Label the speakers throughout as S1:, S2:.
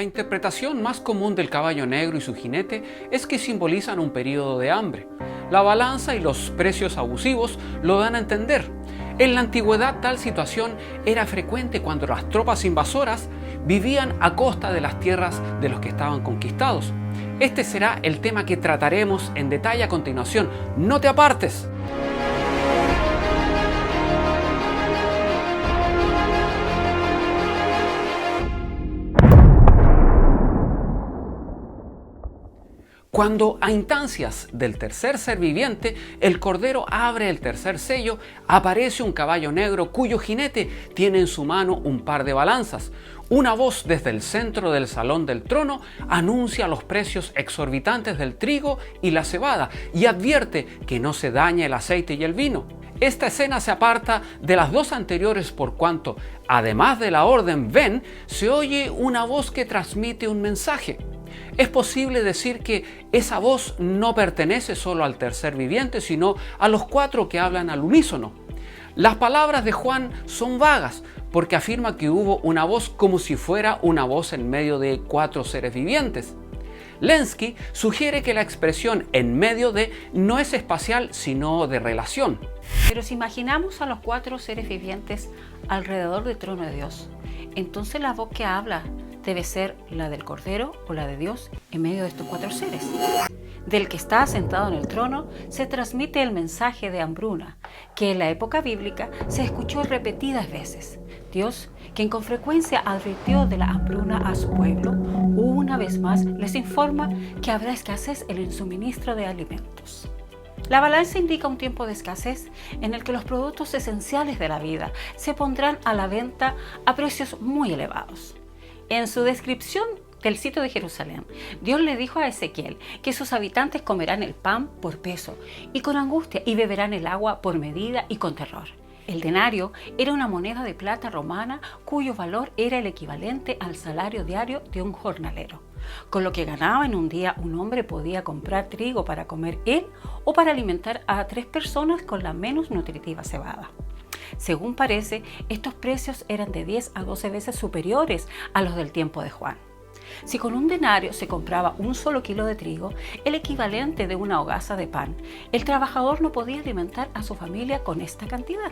S1: La interpretación más común del caballo negro y su jinete es que simbolizan un periodo de hambre. La balanza y los precios abusivos lo dan a entender. En la antigüedad tal situación era frecuente cuando las tropas invasoras vivían a costa de las tierras de los que estaban conquistados. Este será el tema que trataremos en detalle a continuación. ¡No te apartes! Cuando a instancias del tercer ser viviente, el Cordero abre el tercer sello, aparece un caballo negro cuyo jinete tiene en su mano un par de balanzas. Una voz desde el centro del salón del trono anuncia los precios exorbitantes del trigo y la cebada y advierte que no se dañe el aceite y el vino. Esta escena se aparta de las dos anteriores por cuanto, además de la orden ven, se oye una voz que transmite un mensaje. Es posible decir que esa voz no pertenece solo al tercer viviente, sino a los cuatro que hablan al unísono. Las palabras de Juan son vagas porque afirma que hubo una voz como si fuera una voz en medio de cuatro seres vivientes. Lenski sugiere que la expresión en medio de no es espacial sino de relación.
S2: Pero si imaginamos a los cuatro seres vivientes alrededor del trono de Dios, entonces la voz que habla debe ser la del Cordero o la de Dios en medio de estos cuatro seres. Del que está sentado en el trono se transmite el mensaje de hambruna, que en la época bíblica se escuchó repetidas veces. Dios, quien con frecuencia advirtió de la hambruna a su pueblo, una vez más les informa que habrá escasez en el suministro de alimentos. La balanza indica un tiempo de escasez en el que los productos esenciales de la vida se pondrán a la venta a precios muy elevados. En su descripción del sitio de Jerusalén, Dios le dijo a Ezequiel que sus habitantes comerán el pan por peso y con angustia y beberán el agua por medida y con terror. El denario era una moneda de plata romana cuyo valor era el equivalente al salario diario de un jornalero. Con lo que ganaba en un día, un hombre podía comprar trigo para comer él o para alimentar a 3 personas con la menos nutritiva cebada. Según parece, estos precios eran de 10 a 12 veces superiores a los del tiempo de Juan. Si con un denario se compraba un solo kilo de trigo, el equivalente de una hogaza de pan, el trabajador no podía alimentar a su familia con esta cantidad.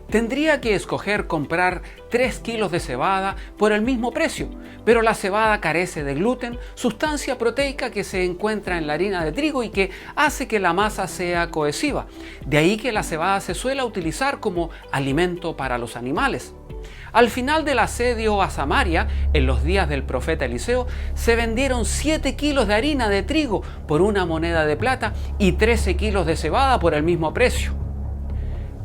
S1: Tendría que escoger comprar 3 kilos de cebada por el mismo precio, pero la cebada carece de gluten, sustancia proteica que se encuentra en la harina de trigo y que hace que la masa sea cohesiva. De ahí que la cebada se suele utilizar como alimento para los animales. Al final del asedio a Samaria, en los días del profeta Eliseo, se vendieron 7 kilos de harina de trigo por una moneda de plata y 13 kilos de cebada por el mismo precio.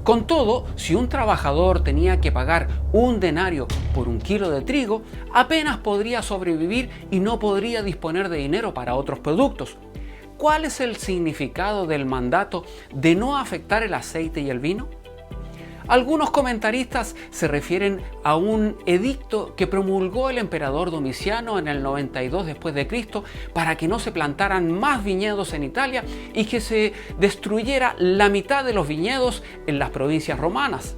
S1: Con todo, si un trabajador tenía que pagar un denario por un kilo de trigo, apenas podría sobrevivir y no podría disponer de dinero para otros productos. ¿Cuál es el significado del mandato de no afectar el aceite y el vino? Algunos comentaristas se refieren a un edicto que promulgó el emperador Domiciano en el 92 después de Cristo para que no se plantaran más viñedos en Italia y que se destruyera la mitad de los viñedos en las provincias romanas.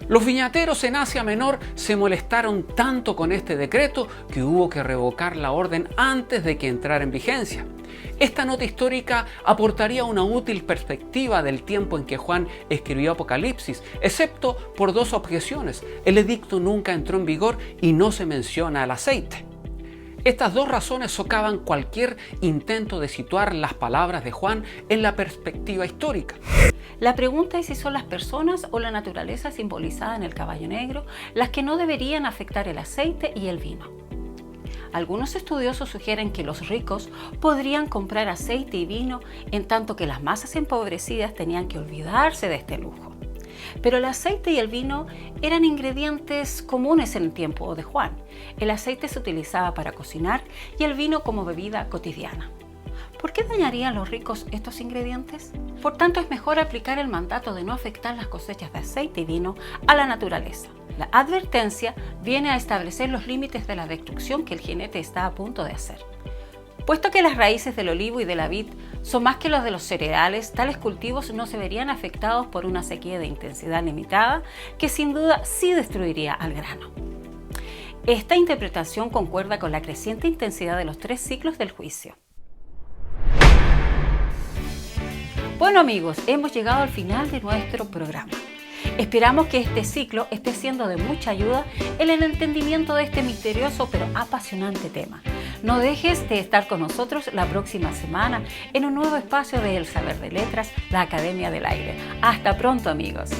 S1: Los viñateros en Asia Menor se molestaron tanto con este decreto que hubo que revocar la orden antes de que entrara en vigencia. Esta nota histórica aportaría una útil perspectiva del tiempo en que Juan escribió Apocalipsis, excepto por 2 objeciones. El edicto nunca entró en vigor y no se menciona el aceite. Estas 2 razones socavan cualquier intento de situar las palabras de Juan en la perspectiva histórica.
S2: La pregunta es si son las personas o la naturaleza simbolizada en el caballo negro las que no deberían afectar el aceite y el vino. Algunos estudiosos sugieren que los ricos podrían comprar aceite y vino, en tanto que las masas empobrecidas tenían que olvidarse de este lujo. Pero el aceite y el vino eran ingredientes comunes en el tiempo de Juan. El aceite se utilizaba para cocinar y el vino como bebida cotidiana. ¿Por qué dañarían los ricos estos ingredientes? Por tanto, es mejor aplicar el mandato de no afectar las cosechas de aceite y vino a la naturaleza. La advertencia viene a establecer los límites de la destrucción que el jinete está a punto de hacer. Puesto que las raíces del olivo y de la vid son más que los de los cereales, tales cultivos no se verían afectados por una sequía de intensidad limitada que sin duda sí destruiría al grano. Esta interpretación concuerda con la creciente intensidad de los 3 ciclos del juicio. Bueno amigos, hemos llegado al final de nuestro programa. Esperamos que este ciclo esté siendo de mucha ayuda en el entendimiento de este misterioso pero apasionante tema. No dejes de estar con nosotros la próxima semana en un nuevo espacio de El Saber de Letras, la Academia del Aire. Hasta pronto amigos.